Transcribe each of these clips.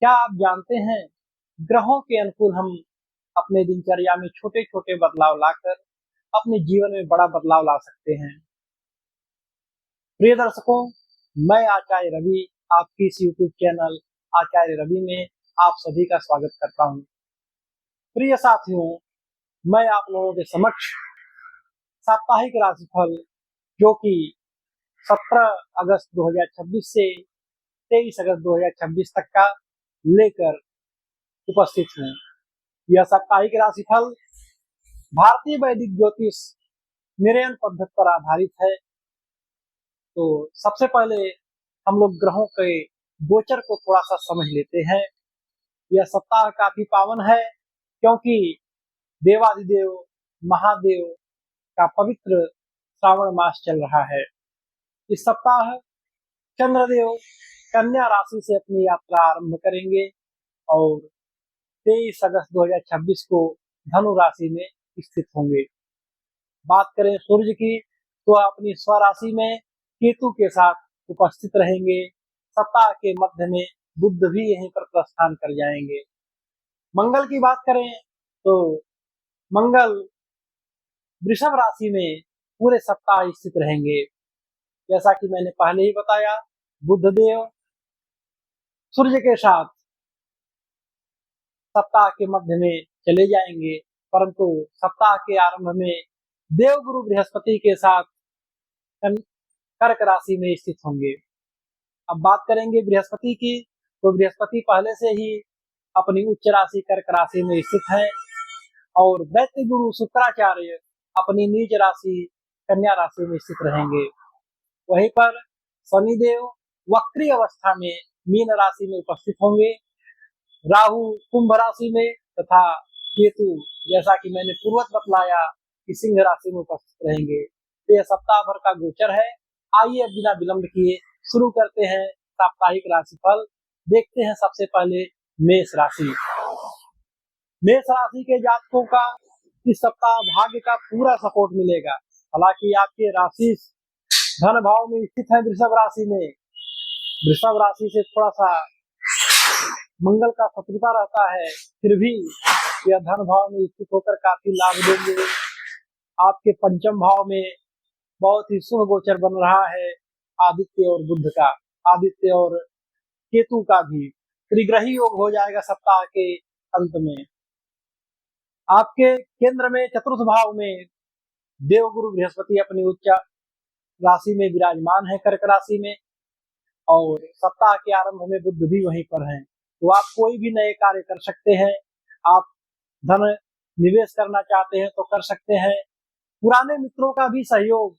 क्या आप जानते हैं, ग्रहों के अनुकूल हम अपने दिनचर्या में छोटे छोटे बदलाव लाकर अपने जीवन में बड़ा बदलाव ला सकते हैं। प्रिय दर्शकों, मैं आचार्य रवि आपकी इस यूट्यूब चैनल आचार्य रवि में आप सभी का स्वागत करता हूं। प्रिय साथियों, मैं आप लोगों के समक्ष साप्ताहिक राशिफल जो कि 17 अगस्त 2026 से 23 अगस्त 2026 तक का लेकर उपस्थित हूँ। यह साप्ताहिक राशिफल भारतीय वैदिक ज्योतिष निर्णय पद्धति पर आधारित है। तो सबसे पहले हम लोग ग्रहों के गोचर को थोड़ा सा समझ लेते हैं। यह सप्ताह काफी पावन है क्योंकि देवादिदेव महादेव का पवित्र श्रावण मास चल रहा है। इस सप्ताह चंद्रदेव कन्या राशि से अपनी यात्रा आरंभ करेंगे और 23 अगस्त 2026 को धनु राशि में स्थित होंगे। बात करें सूर्य की तो अपनी स्वराशि में केतु के साथ उपस्थित रहेंगे। सप्ताह के मध्य में बुध भी यहीं पर प्रस्थान कर जाएंगे। मंगल की बात करें तो मंगल वृषभ राशि में पूरे सप्ताह स्थित रहेंगे। जैसा कि मैंने पहले ही बताया, बुध देव सूर्य के साथ सप्ताह के मध्य में चले जाएंगे, परंतु सप्ताह के आरंभ में देवगुरु बृहस्पति के साथ कर्क राशि में स्थित होंगे। अब बात करेंगे बृहस्पति की, तो बृहस्पति पहले से ही अपनी उच्च राशि कर्क राशि में स्थित है और दैत्य गुरु शुक्राचार्य अपनी नीच राशि कन्या राशि में स्थित रहेंगे। वहीं पर शनिदेव वक्री अवस्था में मीन राशि में उपस्थित होंगे। राहु कुंभ राशि में तथा केतु, जैसा कि मैंने पूर्वत बतलाया, कि सिंह राशि में उपस्थित रहेंगे। तो यह सप्ताह भर का गोचर है। आइए अब बिना विलंब किए शुरू करते हैं साप्ताहिक राशिफल। देखते हैं सबसे पहले मेष राशि। मेष राशि के जातकों का इस सप्ताह भाग्य का पूरा सपोर्ट मिलेगा। हालांकि आपके राशि धन भाव में स्थित है वृषभ राशि में। वृषभ राशि से थोड़ा सा मंगल का शत्रुता रहता है, फिर भी यह धन भाव में स्थित होकर काफी लाभ देंगे। आपके पंचम भाव में बहुत ही शुभ गोचर बन रहा है आदित्य और बुध का, आदित्य और केतु का भी त्रिग्रही योग हो जाएगा सप्ताह के अंत में। आपके केंद्र में चतुर्थ भाव में देवगुरु बृहस्पति अपनी उच्च राशि में विराजमान है कर्क राशि में, और सप्ताह के आरंभ में बुध भी वहीं पर हैं। तो आप कोई भी नए कार्य कर सकते हैं। आप धन निवेश करना चाहते हैं तो कर सकते हैं। पुराने मित्रों का भी सहयोग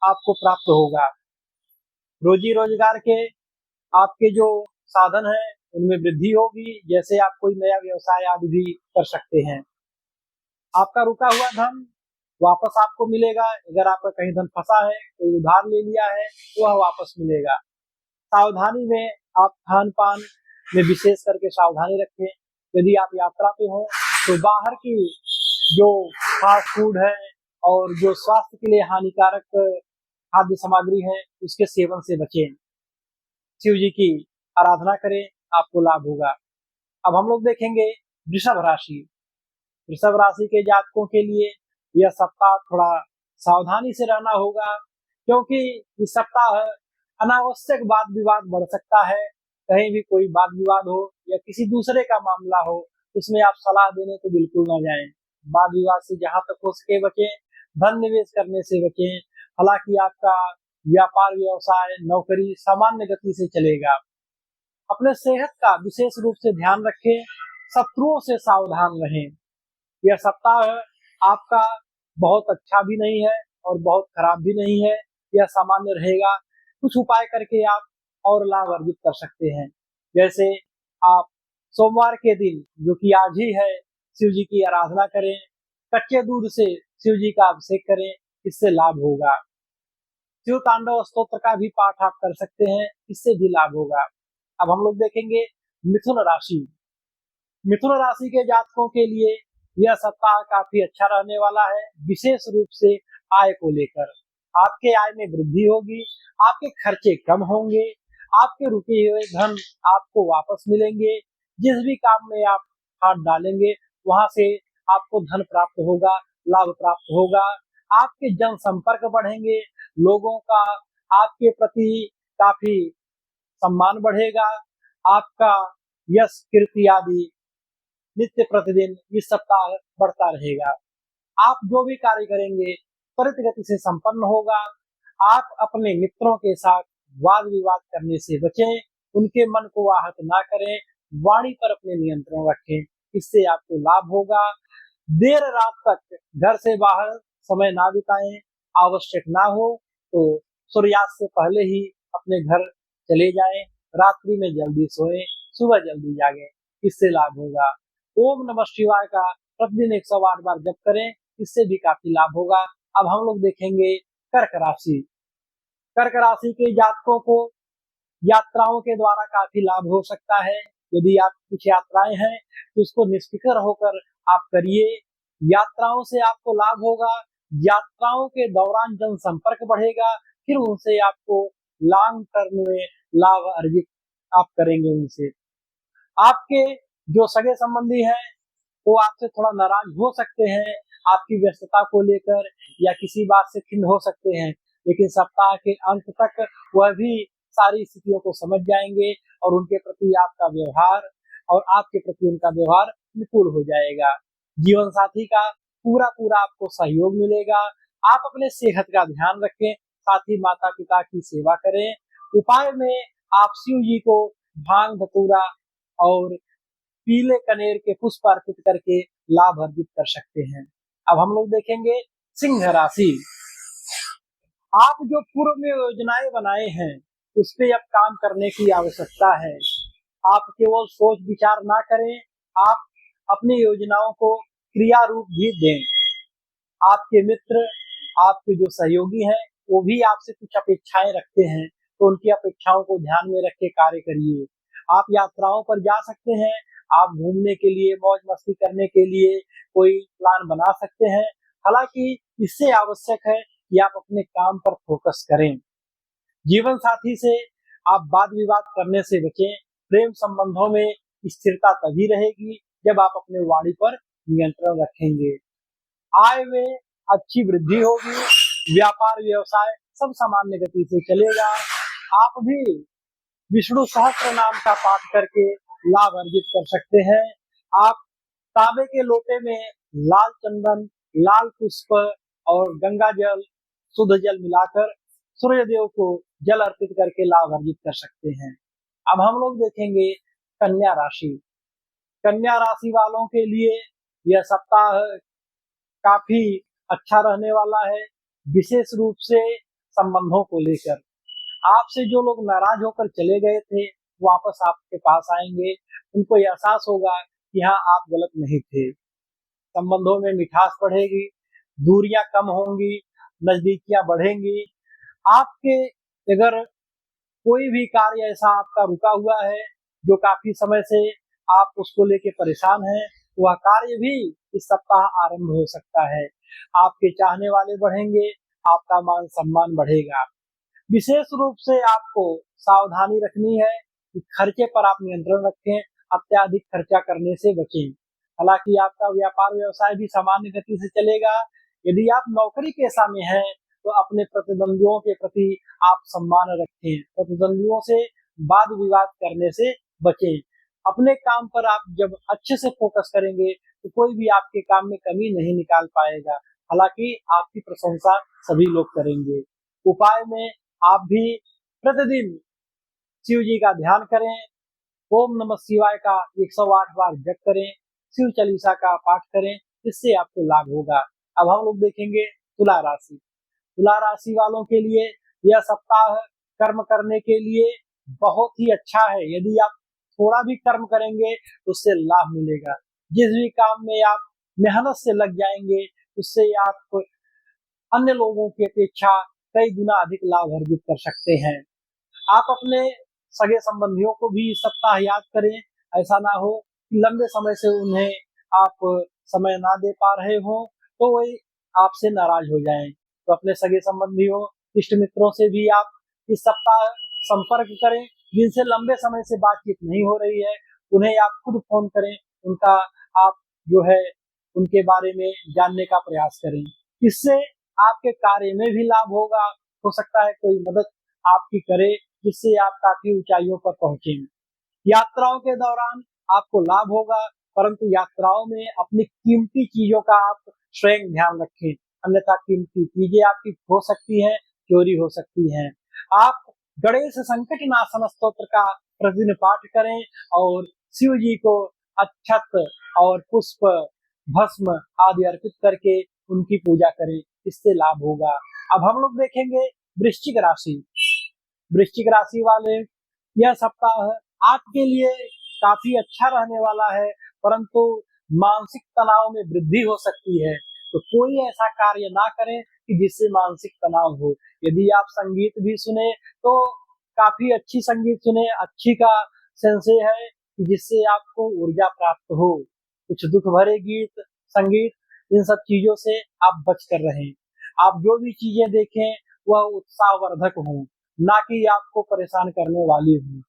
आपको प्राप्त होगा। रोजी रोजगार के आपके जो साधन है उनमें वृद्धि होगी। जैसे आप कोई नया व्यवसाय आदि भी कर सकते हैं। आपका रुका हुआ धन वापस आपको मिलेगा। अगर आपका कहीं धन फंसा है, कोई उधार ले लिया है, वह वापस मिलेगा। सावधानी में आप खान पान में विशेष करके सावधानी रखें। यदि आप यात्रा पे हो तो बाहर की जो फास्ट फूड है और जो स्वास्थ्य के लिए हानिकारक खाद्य सामग्री है उसके सेवन से बचें। शिव जी की आराधना करें, आपको लाभ होगा। अब हम लोग देखेंगे वृषभ राशि। वृषभ राशि के जातकों के लिए यह सप्ताह थोड़ा सावधानी से रहना होगा, क्योंकि इस सप्ताह अनावश्यक वाद विवाद बढ़ सकता है। कहीं भी कोई वाद विवाद हो या किसी दूसरे का मामला हो, इसमें आप सलाह देने तो बिल्कुल ना जाएं। वाद विवाद से जहां तक हो सके बचें। धन निवेश करने से बचें। हालांकि आपका व्यापार व्यवसाय नौकरी सामान्य गति से चलेगा। अपने सेहत का विशेष रूप से ध्यान रखें। शत्रुओं से सावधान रहें। यह सप्ताह आपका बहुत अच्छा भी नहीं है और बहुत खराब भी नहीं है, यह सामान्य रहेगा। कुछ उपाय करके आप और लाभ अर्जित कर सकते हैं। जैसे आप सोमवार के दिन, जो कि आज ही है, शिव जी की आराधना करें। कच्चे दूध से शिव जी का अभिषेक करें, इससे लाभ होगा। शिव तांडव स्तोत्र का भी पाठ आप कर सकते हैं, इससे भी लाभ होगा। अब हम लोग देखेंगे मिथुन राशि। मिथुन राशि के जातकों के लिए यह सप्ताह काफी अच्छा रहने वाला है, विशेष रूप से आय को लेकर। आपके आय में वृद्धि होगी, आपके खर्चे कम होंगे, आपके रुके हुए धन आपको वापस मिलेंगे। जिस भी काम में आप हाथ डालेंगे वहां से आपको धन प्राप्त होगा, लाभ प्राप्त होगा। आपके जनसंपर्क बढ़ेंगे, लोगों का आपके प्रति काफी सम्मान बढ़ेगा, आपका यश कीर्ति आदि नित्य प्रतिदिन इस सप्ताह बढ़ता रहेगा। आप जो भी कार्य करेंगे त्वरित गति से संपन्न होगा। आप अपने मित्रों के साथ वाद विवाद करने से बचें, उनके मन को आहत ना करें, वाणी पर अपने नियंत्रण रखें, इससे आपको लाभ होगा। देर रात तक घर से बाहर समय ना बिताएं, आवश्यक ना हो तो सूर्यास्त से पहले ही अपने घर चले जाएं, रात्रि में जल्दी सोएं, सुबह जल्दी जागें, इससे लाभ होगा। ओम नमः शिवाय का प्रतिदिन 108 बार जप करें, इससे भी काफी लाभ होगा। अब हम लोग देखेंगे कर्क राशि। कर्क राशि के जातकों को यात्राओं के द्वारा काफी लाभ हो सकता है। यदि आप कुछ यात्राएं हैं तो उसको निष्फिक्र होकर आप करिए, यात्राओं से आपको लाभ होगा। यात्राओं के दौरान जनसंपर्क बढ़ेगा, फिर उनसे आपको लॉन्ग टर्म में लाभ अर्जित आप करेंगे। उनसे आपके जो सगे संबंधी हैं वो आपसे थोड़ा नाराज हो सकते हैं, आपकी व्यस्तता को लेकर या किसी बात से खिन्न हो सकते हैं, लेकिन सप्ताह के अंत तक वह भी सारी स्थितियों को समझ जाएंगे और उनके प्रति आपका व्यवहार और आपके प्रति उनका व्यवहार अनुकूल हो जाएगा। जीवन साथी का पूरा पूरा आपको सहयोग मिलेगा। आप अपने सेहत का ध्यान रखें, साथ ही माता पिता की सेवा करें। उपाय में आप शिव जी को भांग धतूरा और पीले कनेर के पुष्प अर्पित करके लाभ अर्जित कर सकते हैं। अब हम लोग देखेंगे सिंह राशि। आप जो पूर्व में योजनाएं बनाए हैं उस पे अब काम करने की आवश्यकता है। आप केवल सोच विचार ना करें, आप अपनी योजनाओं को क्रिया रूप भी दें। आपके मित्र, आपके जो सहयोगी हैं वो भी आपसे कुछ अपेक्षाएं रखते हैं, तो उनकी अपेक्षाओं को ध्यान में रख के कार्य करिए। आप यात्राओं पर जा सकते हैं, आप घूमने के लिए, मौज मस्ती करने के लिए कोई प्लान बना सकते हैं। हालांकि इससे आवश्यक है कि आप अपने काम पर फोकस करें। जीवन साथी से आप वाद विवाद करने से बचें। प्रेम संबंधों में स्थिरता तभी रहेगी जब आप अपने वाणी पर नियंत्रण रखेंगे। आय में अच्छी वृद्धि होगी, व्यापार व्यवसाय सब सामान्य गति से चलेगा। आप भी विष्णु सहस्त्र नाम का पाठ करके लाभ अर्जित कर सकते हैं। आप तांबे के लोटे में लाल चंदन, लाल पुष्प और गंगा जल, शुद्ध जल मिलाकर सूर्य देव को जल अर्पित करके लाभ अर्जित कर सकते हैं। अब हम लोग देखेंगे कन्या राशि। कन्या राशि वालों के लिए यह सप्ताह काफी अच्छा रहने वाला है, विशेष रूप से संबंधों को लेकर। आपसे जो लोग नाराज होकर चले गए थे वापस आपके पास आएंगे, उनको एहसास होगा कि हाँ आप गलत नहीं थे। संबंधों में मिठास बढ़ेगी, दूरियां कम होंगी, नजदीकियां बढ़ेंगी। आपके अगर कोई भी कार्य ऐसा आपका रुका हुआ है जो काफी समय से आप उसको लेके परेशान हैं, वह कार्य भी इस सप्ताह आरंभ हो सकता है। आपके चाहने वाले बढ़ेंगे, आपका मान सम्मान बढ़ेगा। विशेष रूप से आपको सावधानी रखनी है कि खर्चे पर आप नियंत्रण रखें, अत्याधिक खर्चा करने से बचें। हालांकि आपका व्यापार व्यवसाय भी सामान्य गति से चलेगा। यदि आप नौकरी पेशा में हैं तो अपने प्रतिद्वंदियों के प्रति आप सम्मान रखें, प्रतिद्वंदियों से वाद विवाद करने से बचें। अपने काम पर आप जब अच्छे से फोकस करेंगे तो कोई भी आपके काम में कमी नहीं निकाल पाएगा। हालांकि आपकी प्रशंसा सभी लोग करेंगे। उपाय में आप भी प्रतिदिन शिव जी का ध्यान करें, ओम नमः शिवाय का 108 बार जप करें, शिव चालीसा का पाठ करें, इससे आपको लाभ होगा। अब हम लोग देखेंगे तुला राशि। तुला राशि वालों के लिए यह सप्ताह कर्म करने के लिए बहुत ही अच्छा है। यदि आप थोड़ा भी कर्म करेंगे तो उससे लाभ मिलेगा। जिस भी काम में आप मेहनत से लग जाएंगे उससे आप अन्य लोगों की अपेक्षा कई गुना अधिक लाभ अर्जित कर सकते हैं। आप अपने सगे संबंधियों को भी इस सप्ताह याद करें। ऐसा ना हो कि लंबे समय से उन्हें आप समय ना दे पा रहे हो तो वही आपसे नाराज हो जाएं। तो अपने सगे संबंधियों, इष्ट मित्रों से भी आप इस सप्ताह संपर्क करें। जिनसे लंबे समय से बातचीत नहीं हो रही है उन्हें आप खुद फोन करें, उनका आप जो है उनके बारे में जानने का प्रयास करें। इससे आपके कार्य में भी लाभ होगा। हो सकता है कोई मदद आपकी करे जिससे आप काफी ऊंचाइयों पर पहुंचे। यात्राओं के दौरान आपको लाभ होगा, परंतु यात्राओं में अपनी कीमती चीजों का आप स्वयं ध्यान रखें, अन्यथा कीमती चीजें आपकी खो सकती हैं, चोरी हो सकती हैं। आप गणेश संकट नाशन स्तोत्र का प्रतिदिन पाठ करें और शिव जी को अक्षत और पुष्प भस्म आदि अर्पित करके उनकी पूजा करें, इससे लाभ होगा। अब हम लोग देखेंगे वृश्चिक राशि। वृश्चिक राशि वाले, यह सप्ताह आपके लिए काफी अच्छा रहने वाला है, परंतु मानसिक तनाव में वृद्धि हो सकती है। तो कोई ऐसा कार्य ना करें कि जिससे मानसिक तनाव हो। यदि आप संगीत भी सुने तो काफी अच्छी संगीत सुने, अच्छी का संशय है कि जिससे आपको ऊर्जा प्राप्त हो। कुछ दुख भरे गीत, संगीत, इन सब चीजों से आप बच कर रहें। आप जो भी चीजें देखें वह उत्साहवर्धक हो, ना कि आपको परेशान करने वाली हो।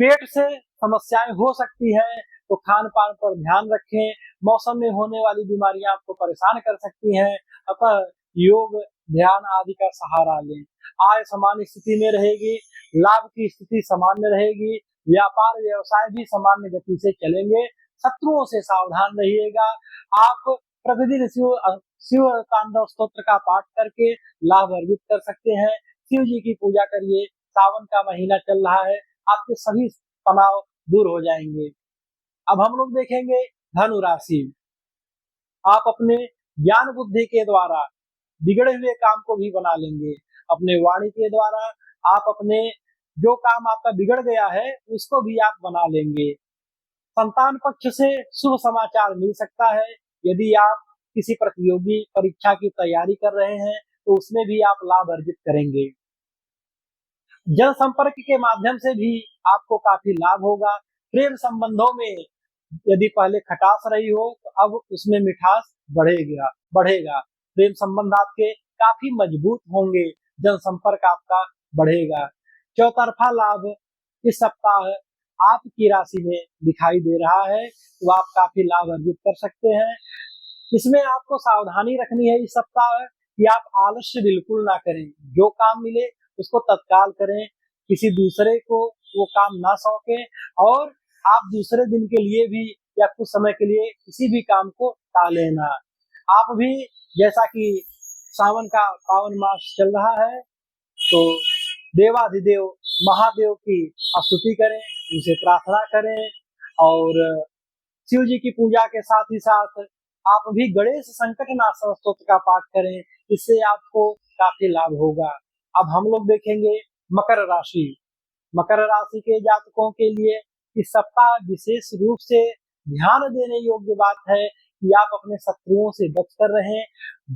पेट से समस्याएं हो सकती है, तो खान पान पर ध्यान रखें। मौसम में होने वाली बीमारियां आपको परेशान कर सकती हैं, अतः योग, ध्यान आदि का सहारा लें। आय सामान्य स्थिति में रहेगी, लाभ की स्थिति सामान्य रहेगी, व्यापार व्यवसाय भी सामान्य गति से चलेंगे। शत्रुओं से सावधान रहिएगा। आप प्रतिदिन शिव तांडव स्तोत्र का पाठ करके लाभ अर्जित कर सकते हैं। शिव जी की पूजा करिए। सावन का महीना चल रहा है, आपके सभी तनाव दूर हो जाएंगे। अब हम लोग देखेंगे धनु राशि। आप अपने ज्ञान बुद्धि के द्वारा बिगड़े हुए काम को भी बना लेंगे। अपने वाणी के द्वारा आप अपने जो काम आपका बिगड़ गया है उसको भी आप बना लेंगे। संतान पक्ष से शुभ समाचार मिल सकता है। यदि आप किसी प्रतियोगी परीक्षा की तैयारी कर रहे हैं तो उसमें भी आप लाभ अर्जित करेंगे। जनसंपर्क के माध्यम से भी आपको काफी लाभ होगा। प्रेम संबंधों में यदि पहले खटास रही हो तो अब उसमें मिठास बढ़ेगा। प्रेम संबंध आपके काफी मजबूत होंगे, जनसंपर्क आपका बढ़ेगा। चौतरफा लाभ इस सप्ताह आपकी राशि में दिखाई दे रहा है, तो आप काफी लाभ अर्जित कर सकते हैं। इसमें आपको सावधानी रखनी है इस सप्ताह कि आप आलस्य बिल्कुल ना करें। जो काम मिले उसको तत्काल करें, किसी दूसरे को वो काम ना सौंपें, और आप दूसरे दिन के लिए भी या कुछ समय के लिए किसी भी काम को टालें ना। आप भी जैसा कि सावन का पावन मास चल रहा है, तो देवाधिदेव महादेव की स्तुति करें, उनसे प्रार्थना करें, और शिव जी की पूजा के साथ ही साथ आप भी गणेश संकट नाशन स्तोत्र का पाठ करें, इससे आपको काफी लाभ होगा। अब हम लोग देखेंगे मकर राशि। मकर राशि के जातकों के लिए इस सप्ताह विशेष रूप से ध्यान देने योग्य बात है कि आप अपने शत्रुओं से बचकर रहें,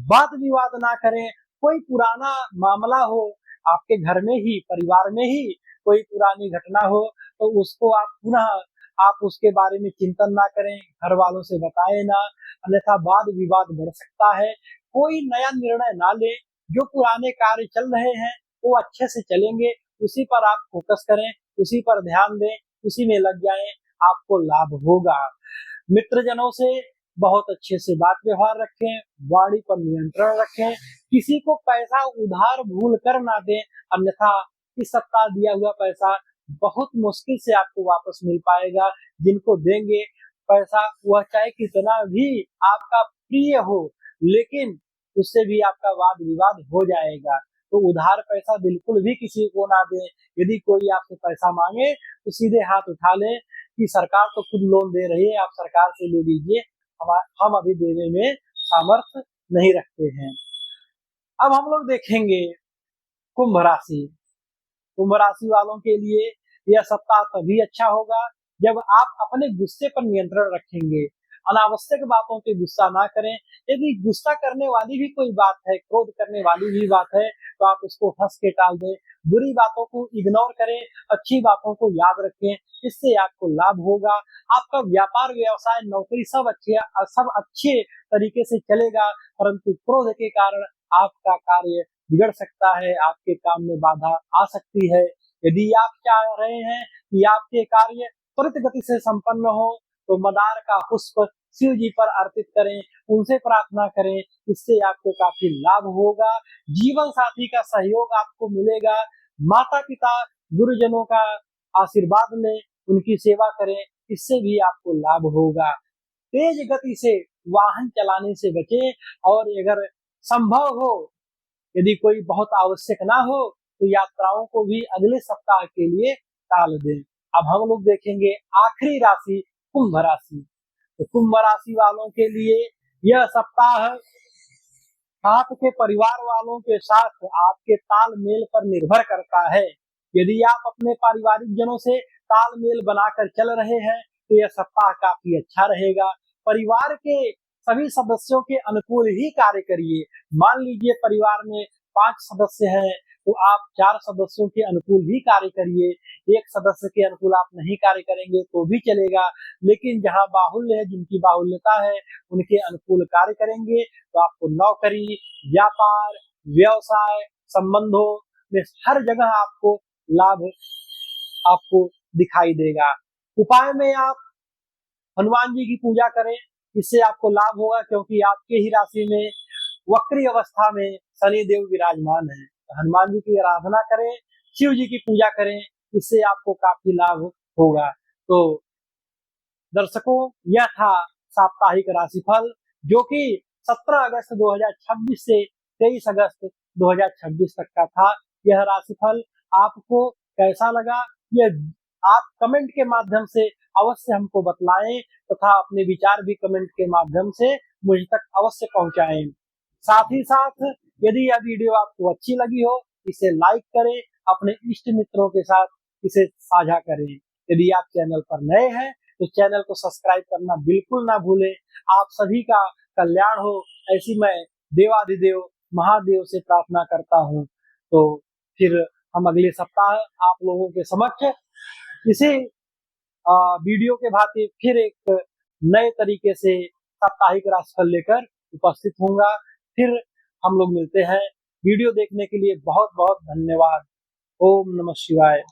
वाद विवाद ना करें। कोई पुराना मामला हो, आपके घर में ही, परिवार में ही कोई पुरानी घटना हो, तो उसको आप पुनः आप उसके बारे में चिंतन ना करें, घर वालों से बताएं ना, अन्यथा वाद विवाद बढ़ सकता है। कोई नया निर्णय ना ले। जो पुराने कार्य चल रहे हैं वो अच्छे से चलेंगे, उसी पर आप फोकस करें, उसी पर ध्यान दें, उसी में लग जाएं, आपको लाभ होगा। मित्रजनों से बहुत अच्छे से बात व्यवहार रखें, वाणी पर नियंत्रण रखें, किसी को पैसा उधार भूल कर ना दें, अन्यथा इस सप्ताह दिया हुआ पैसा बहुत मुश्किल से आपको वापस मिल पाएगा। जिनको देंगे पैसा, वह चाहे कितना भी आपका प्रिय हो, लेकिन उससे भी आपका वाद विवाद हो जाएगा। तो उधार पैसा बिल्कुल भी किसी को ना दें। यदि कोई आपसे पैसा मांगे तो सीधे हाथ उठा लें कि सरकार तो खुद लोन दे रही है, आप सरकार से ले लीजिए, हम अभी देने में सामर्थ्य नहीं रखते हैं। अब हम लोग देखेंगे कुंभ राशि। कुंभ राशि वालों के लिए यह सप्ताह तभी अच्छा होगा जब आप अपने गुस्से पर नियंत्रण रखेंगे। अनावश्यक बातों पे गुस्सा ना करें। यदि गुस्सा करने वाली भी कोई बात है, क्रोध करने वाली भी बात है, तो आप उसको हंस के टाल दें। बुरी बातों को इग्नोर करें, अच्छी बातों को याद रखें, इससे आपको लाभ होगा। आपका व्यापार व्यवसाय नौकरी सब अच्छे तरीके से चलेगा, परंतु क्रोध के कारण आपका कार्य बिगड़ सकता है, आपके काम में बाधा आ सकती है। यदि आप चाह रहे हैं कि आपके कार्य त्वरित गति से संपन्न हो तो मदार का पुष्प शिव जी पर अर्पित करें, उनसे प्रार्थना करें, इससे आपको काफी लाभ होगा। जीवन साथी का सहयोग आपको मिलेगा, माता पिता गुरुजनों का आशीर्वाद लें, उनकी सेवा करें, इससे भी आपको लाभ होगा। तेज गति से वाहन चलाने से बचें और अगर संभव हो, यदि कोई बहुत आवश्यक ना हो तो यात्राओं को भी अगले सप्ताह के लिए टाल दें। अब हम लोग देखेंगे आखिरी राशि कुंभ राशि। तो कुंभ राशि वालों के लिए यह सप्ताह आपके परिवार वालों के साथ आपके तालमेल पर निर्भर करता है। यदि आप अपने पारिवारिक जनों से तालमेल बनाकर चल रहे हैं तो यह सप्ताह काफी अच्छा रहेगा। परिवार के सभी सदस्यों के अनुकूल ही कार्य करिए। मान लीजिए परिवार में 5 सदस्य हैं तो आप 4 सदस्यों के अनुकूल ही कार्य करिए। एक सदस्य के अनुकूल आप नहीं कार्य करेंगे तो भी चलेगा, लेकिन जहां बाहुल्य है, जिनकी बाहुल्यता है, उनके अनुकूल कार्य करेंगे तो आपको नौकरी, व्यापार, व्यवसाय, संबंधों में हर जगह आपको लाभ आपको दिखाई देगा। उपाय में आप हनुमान जी की पूजा करें, इससे आपको लाभ होगा, क्योंकि आपके ही राशि में वक्री अवस्था में शनि देव विराजमान है। तो हनुमान जी की आराधना करें, शिव जी की पूजा करें, इससे आपको काफी लाभ होगा। तो दर्शकों, यह था साप्ताहिक राशिफल, जो कि 17 अगस्त 2026 से 23 अगस्त 2026 तक का था। यह राशिफल आपको कैसा लगा, यह आप कमेंट के माध्यम से अवश्य हमको बतलाएं तथा अपने विचार भी कमेंट के माध्यम से मुझ तक अवश्य पहुंचाएं। साथ ही साथ यदि यह वीडियो आपको अच्छी लगी हो, इसे लाइक करें, अपने इष्ट मित्रों के साथ इसे साझा करें। यदि आप चैनल पर नए हैं तो चैनल को सब्सक्राइब करना बिल्कुल ना भूलें। आप सभी का कल्याण हो, ऐसी मैं देवाधिदेव महादेव से प्रार्थना करता हूँ। तो फिर हम अगले सप्ताह आप लोगों के समक्ष इसी वीडियो के भांति फिर एक नए तरीके से साप्ताहिक राशिफल लेकर उपस्थित होऊंगा। फिर हम लोग मिलते हैं। वीडियो देखने के लिए बहुत बहुत धन्यवाद। ओम नमः शिवाय।